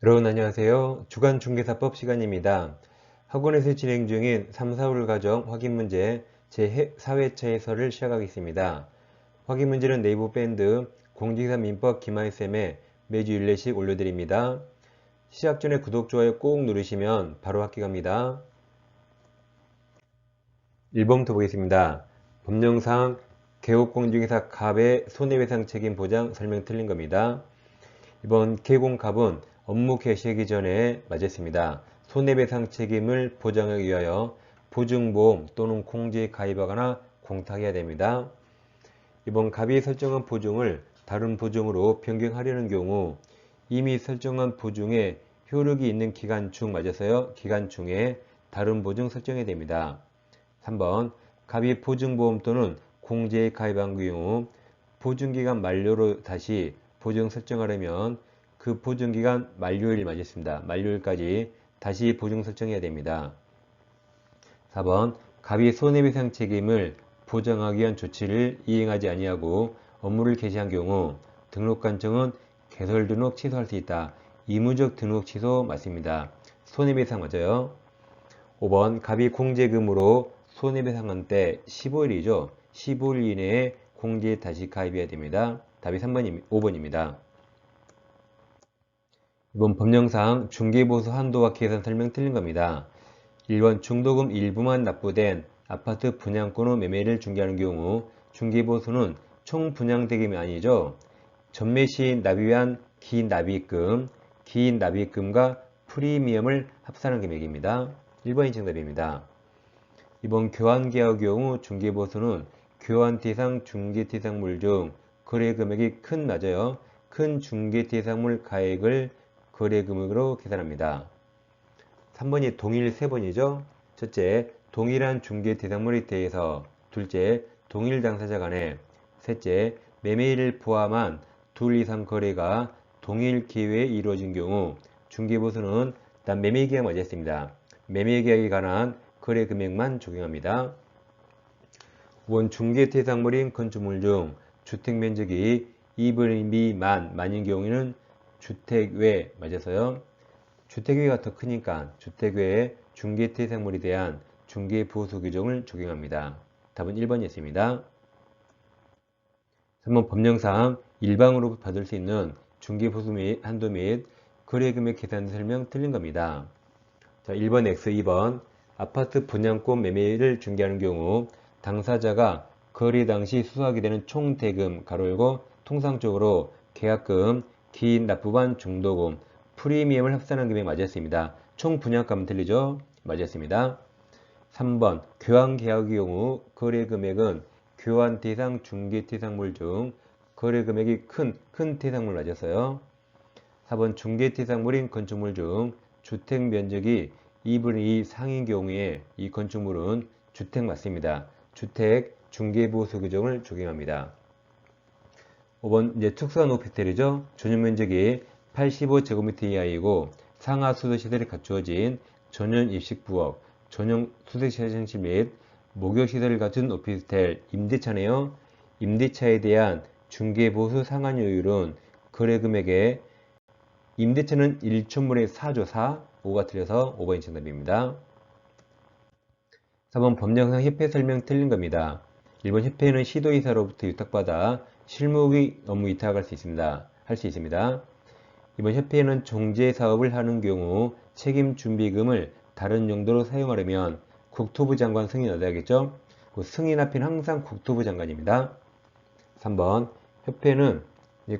여러분 안녕하세요. 주간중개사법 시간입니다. 학원에서 진행 중인 3, 4월 과정 확인 문제 제4회차 해설을 시작하겠습니다. 확인 문제는 네이버 밴드 공직사 민법 김하희쌤에 매주 1회씩 올려드립니다. 시작 전에 구독, 좋아요 꼭 누르시면 바로 합격합니다. 1번부터 보겠습니다. 법령상 개업공중개사 갑의 손해배상 책임 보장 설명 틀린 겁니다. 이번 개공갑은 업무 개시하기 전에 맞았습니다. 손해배상 책임을 보장하기 위하여 보증보험 또는 공제에 가입하거나 공탁해야 됩니다. 이번 갑이 설정한 보증을 다른 보증으로 변경하려는 경우 이미 설정한 보증에 효력이 있는 기간 중 맞아서요. 기간 중에 다른 보증 설정해야 됩니다. 3번 갑이 보증보험 또는 공제에 가입한 경우 보증기간 만료로 다시 보증 설정하려면 그 보증기간 만료일 맞았습니다. 만료일까지 다시 보증 설정해야 됩니다. 4번 갑이 손해배상 책임을 보장하기 위한 조치를 이행하지 아니하고 업무를 개시한 경우 등록관청은 개설 등록 취소할 수 있다. 의무적 등록 취소 맞습니다. 손해배상 맞아요. 5번 갑이 공제금으로 손해배상한 때 15일이죠. 15일 이내에 공제에 다시 가입해야 됩니다. 답이 5번입니다. 이번 법령상 중개보수 한도와 계산 설명 틀린 겁니다. 1번 중도금 일부만 납부된 아파트 분양권 후 매매를 중개하는 경우 중개보수는 총 분양대금이 아니죠. 전매 시 납입한 기납입금과 프리미엄을 합산한 금액입니다. 1번이 정답입니다. 이번 교환계약의 경우 중개보수는 교환 대상 중개 대상물 중 거래 금액이 맞아요. 큰 중개 대상물 가액을 거래 금액으로 계산합니다. 3번이 동일 3번이죠. 첫째, 동일한 중개 대상물에 대해서. 둘째, 동일 당사자 간에. 셋째, 매매일을 포함한 둘 이상 거래가 동일 기회에 이루어진 경우 중개보수는 단 매매계약 맞았습니다. 매매계약에 관한 거래 금액만 적용합니다. 5번 중개 대상물인 건축물 중 주택면적이 2분의 미만인 경우에는 주택외 맞아서요. 주택외가 더 크니까 주택외의 중개 대상물에 대한 중개보수 규정을 적용합니다. 답은 1번이었습니다. 3번 법령상 일방으로 받을 수 있는 중개보수 및 한도 및 거래금액 계산 설명 틀린 겁니다. 자, 1번 X, 2번 아파트 분양권 매매를 중개하는 경우 당사자가 거래 당시 수수하게 되는 총 대금 가로 열고 통상적으로 계약금, 기인 납부반 중도금, 프리미엄을 합산한 금액 맞았습니다. 총 분양가면 틀리죠? 맞았습니다. 3번 교환 계약의 경우 거래 금액은 교환 대상 중개 대상물 중 거래 금액이 큰 대상물 맞았어요. 4번 중개 대상물인 건축물 중 주택 면적이 2분의 2 상인 경우에 이 건축물은 주택 맞습니다. 주택 중개보수 규정을 적용합니다. 5번 이제 특수한 오피스텔이죠. 전용 면적이 85제곱미터 이하이고 상하 수도시설이 갖추어진 전용 입식부엌, 전용 수색시설 및 목욕시설을 갖춘 오피스텔 임대차네요. 임대차에 대한 중개보수 상한요율은 거래금액의 임대차는 1촌분의 4조 4, 5가 틀려서 5번이 정답입니다. 4번 법령상 협회 설명 틀린 겁니다. 1번 협회는 시도이사로부터 위탁받아 실무의 업무 위탁할 수 있습니다. 할 수 있습니다. 이번 협회는 종제 사업을 하는 경우 책임 준비금을 다른 용도로 사용하려면 국토부 장관 승인 얻어야겠죠? 그 승인 앞에는 항상 국토부 장관입니다. 3번 협회는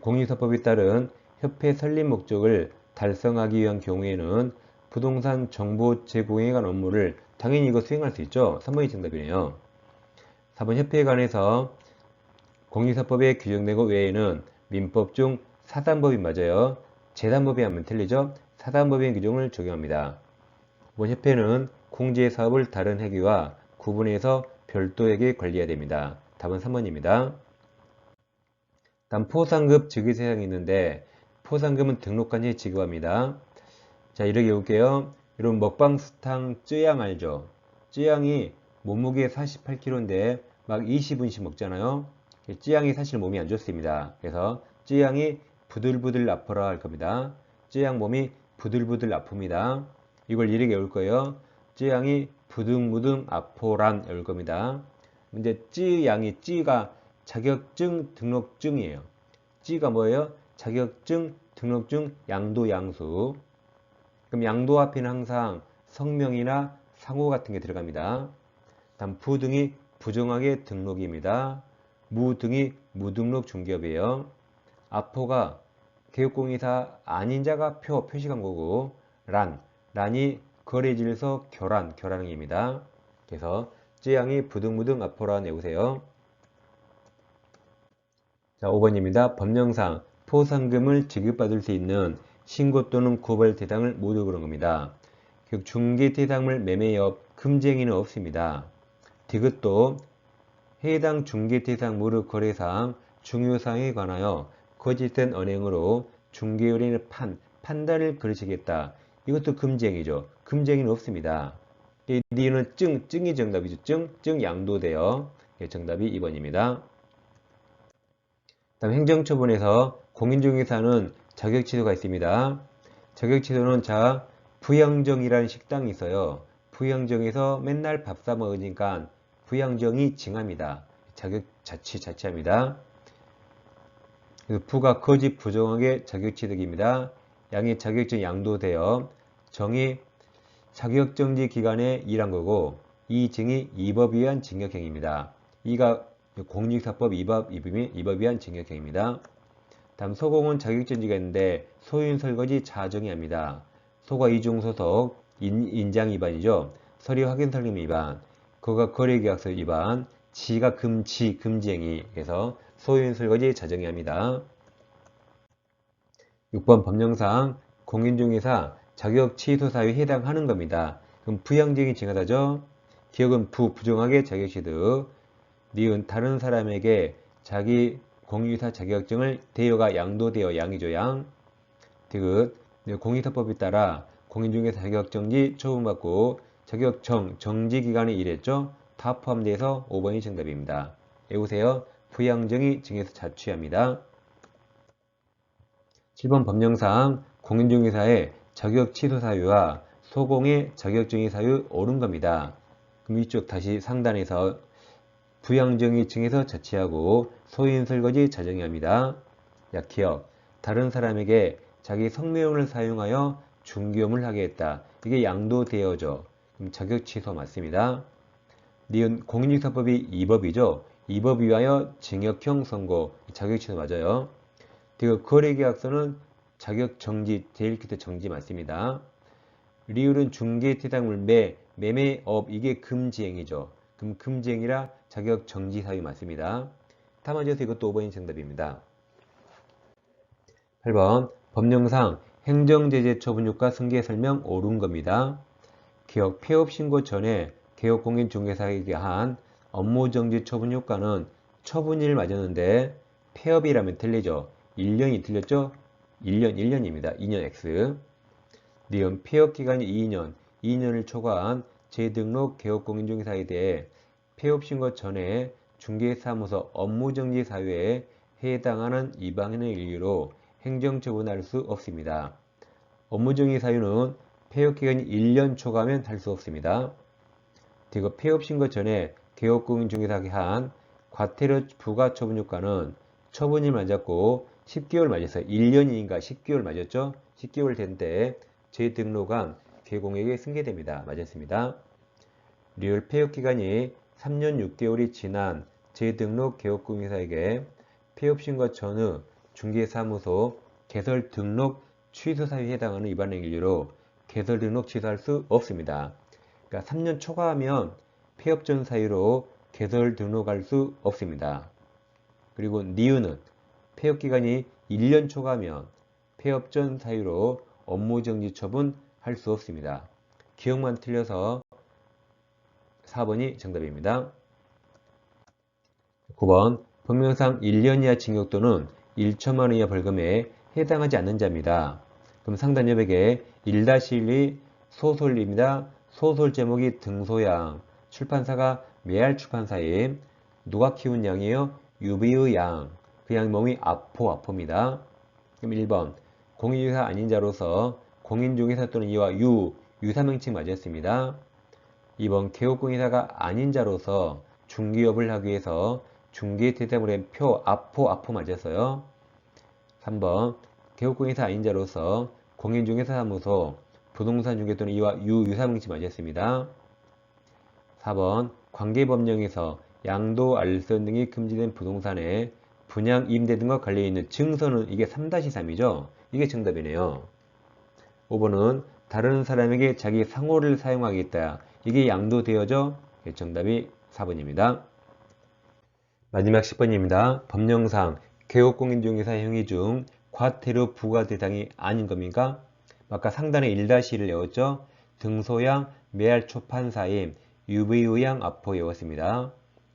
공인사법에 따른 협회 설립 목적을 달성하기 위한 경우에는 부동산 정보 제공에 관한 업무를 당연히 이거 수행할 수 있죠. 3번이 정답이네요. 4번 협회에 관해서 공인사법에 규정된 것 외에는 민법 중 사단법이 맞아요. 재단법이 하면 틀리죠. 사단법의 규정을 적용합니다. 5번 협회는 공제사업을 다른 회계와 구분해서 별도에게 관리해야 됩니다. 답은 3번입니다. 다음 포상급 지급세상이 있는데 포상금은 등록관리에 지급합니다. 자, 이렇게 해볼게요. 여러분 먹방스탕 쯔양 알죠? 쯔양이 몸무게 48kg인데 막 20분씩 먹잖아요. 쯔양이 사실 몸이 안 좋습니다. 그래서 쯔양이 부들부들 아파라 할 겁니다. 쯔양 몸이 부들부들 아픕니다. 이걸 이렇게 외울 거예요. 쯔양이 부등무등 아포란 외울 겁니다. 근데 쯔양이 쯔가 자격증 등록증이에요. 쯔가 뭐예요? 자격증 등록증 양도 양수. 그럼 양도 앞에는 항상 성명이나 상호 같은 게 들어갑니다. 다음 부등이 부정하게 등록입니다. 무등이 무등록 중개업이에요. 아포가 개업공인사 아닌 자가 표시한 거고 란이 거래질서 교란입니다. 그래서 쯔양이 부등무등 아포란 외우세요. 자, 5번입니다. 법령상 포상금을 지급받을 수 있는 신고 또는 고발 대상을 모두 그런 겁니다. 중개 대상물 매매업 금지행위는 없습니다. 디귿도 해당 중개 대상물의 거래상 중요사항에 관하여 거짓된 언행으로 중개의뢰인의 판단을 거르시겠다. 이것도 금지행위죠. 금지행위는 없습니다. 니는 증이 정답이죠. 증 양도되어. 정답이 2번입니다. 다음 행정처분에서 공인중개사는 자격취소가 있습니다. 자격취소는 부양정이라는 식당이 있어요. 부양정에서 맨날 밥 사 먹으니까 부양정이 징합니다. 자치합니다. 부가 거짓 부정하게 자격취득입니다. 양이 자격증 양도되어 정이 자격정지 기간에 일한 거고 이 증이 이법에 의한 징역행위입니다. 이가 공직사법 2법에 의한 징역행위입니다. 다음 소공은 자격정지가 있는데 소유인 설거지 자정이 합니다. 소가 이중소속 인장 위반이죠. 서류 확인 설명 위반, 거가 거래계약서 위반, 지가 금지행위. 그래서 소유인 설거지 자정이 합니다. 6번 법령상 공인중개사 자격 취소 사유에 해당하는 겁니다. 그럼 부양정이 징하다죠. 기억은 부정하게 자격취득. 니은 다른 사람에게 자기 공인중개사 자격증을 대여가 양도되어 양이죠. 양. 디귿 공인사법에 따라 공인중개사 자격정지 처분받고 정지기간에 일했죠. 다 포함돼서 5번이 정답입니다. 외우세요. 부양정이 징에서 자취합니다. 7번 법령상 공인중개사의 자격 취소 사유와 소공의 자격정지 사유 옳은 겁니다. 그럼 이쪽 다시 상단에서 부양정이 징에서 자취하고 소유인 설거지 자정이 합니다. 기억. 다른 사람에게 자기 성매물을 사용하여 중개업을 하게 했다. 이게 양도되어져. 그럼 자격 취소 맞습니다. 니은 공인중개사법이 2법이죠. 2법 위하여 징역형 선고. 자격 취소 맞아요. 거래계약서는 자격 정지, 데일리트 정지 맞습니다. 리을은 중개 대상물 매매업 이게 금지행위죠. 그럼 금지행위라 자격 정지 사유 맞습니다. 다 맞아서 이것도 5번이 정답입니다. 8번 법령상 행정제재 처분효과 승계 설명 옳은 겁니다. 기업 폐업 신고 전에 개업공인중개사에게 한 업무정지 처분효과는 처분일 맞았는데 폐업이라면 틀리죠. 1년이 틀렸죠? 1년입니다. 2년 X. 니은 폐업기간이 2년을 초과한 재등록 개업공인중개사에 대해 폐업신고 전에 중개사무소 업무정지 사유에 해당하는 이방인의 이유로 행정처분할 수 없습니다. 업무정지 사유는 폐업기간이 1년 초과하면 할 수 없습니다. 그리고 폐업신고 전에 개업공인중개사에게 한 과태료 부가처분효과는 처분이 맞았고 10개월 맞았어요. 1년이니까 10개월 맞았죠? 10개월 된 때 재등록한 개공에게 승계됩니다. 맞았습니다. 리얼 폐업기간이 3년 6개월이 지난 재등록 개업공인사에게 폐업신고 전후 중개사무소 개설 등록 취소 사유에 해당하는 위반의 인류로 개설 등록 취소할 수 없습니다. 그러니까 3년 초과하면 폐업 전 사유로 개설 등록할 수 없습니다. 그리고 니은은 폐업기간이 1년 초과하면 폐업 전 사유로 업무정지 처분할 수 없습니다. 기억만 틀려서 4번이 정답입니다. 9번 법령상 1년 이하 징역 또는 1천만 원 이하 벌금에 해당하지 않는 자입니다. 그럼 상단 여백에 1-1이 소설입니다. 소설 제목이 등소양, 출판사가 메알 출판사임, 누가 키운 양이에요? 유비의 양, 그 양 몸이 아포입니다. 그럼 1번 공인중개사 아닌 자로서 공인중개사 또는 이와 유사명칭 맞았습니다. 2번 개업공인사가 아닌 자로서 중개업을 하기 위해서 중개대상물의 표, 앞포 맞았어요. 3번 개업공인사 아닌 자로서 공인중개사사무소, 부동산 중개 또는 이와 유사명칭 맞았습니다. 4번 관계법령에서 양도, 알선 등이 금지된 부동산에 분양, 임대 등과 관련있는 증서는 이게 3-3이죠. 이게 정답이네요. 5번은 다른 사람에게 자기 상호를 사용하겠다. 이게 양도되어져? 정답이 4번입니다. 마지막 10번입니다. 법령상 개업공인중개사 행위 중 과태료 부과 대상이 아닌 겁니까? 아까 상단에 1-1을 외웠죠? 등소양, 매할 초판사임, UV의양 앞포 외웠습니다.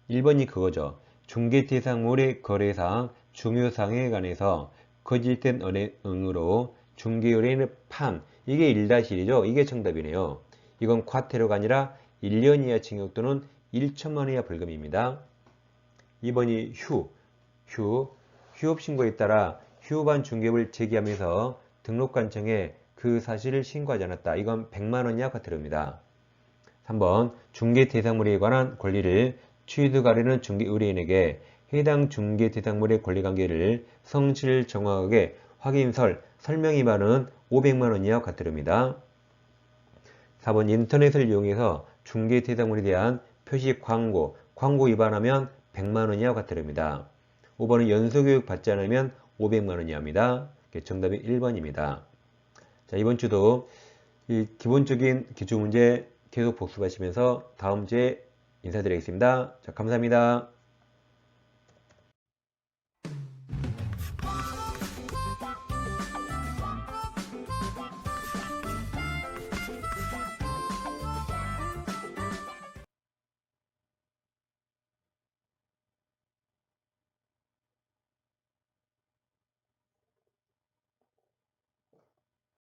1번이 그거죠. 중개대상물의 거래상, 중요사항에 관해서 거짓된 언행으로 중개의뢰인의 판, 이게 1-1이죠. 이게 정답이네요. 이건 과태료가 아니라 1년 이하 징역 또는 1천만 원 이하 벌금입니다. 2번이 휴업 신고에 따라 휴업한 중개업을 제기하면서 등록관청에 그 사실을 신고하지 않았다. 이건 100만 원 이하 과태료입니다. 3번 중개대상물에 관한 권리를 취득하려는 중개의뢰인에게 해당 중개대상물의 권리관계를 성실 정확하게 확인설, 설명이 많은 500만 원 이하 과태료입니다. 4번 인터넷을 이용해서 중개대상물에 대한 표시 광고 위반하면 100만 원 이하 과태료입니다. 5번은 연수교육 받지 않으면 500만 원 이하입니다. 정답이 1번입니다. 자, 이번 주도 이 기본적인 기출문제 계속 복습하시면서 다음 주에 인사드리겠습니다. 자, 감사합니다.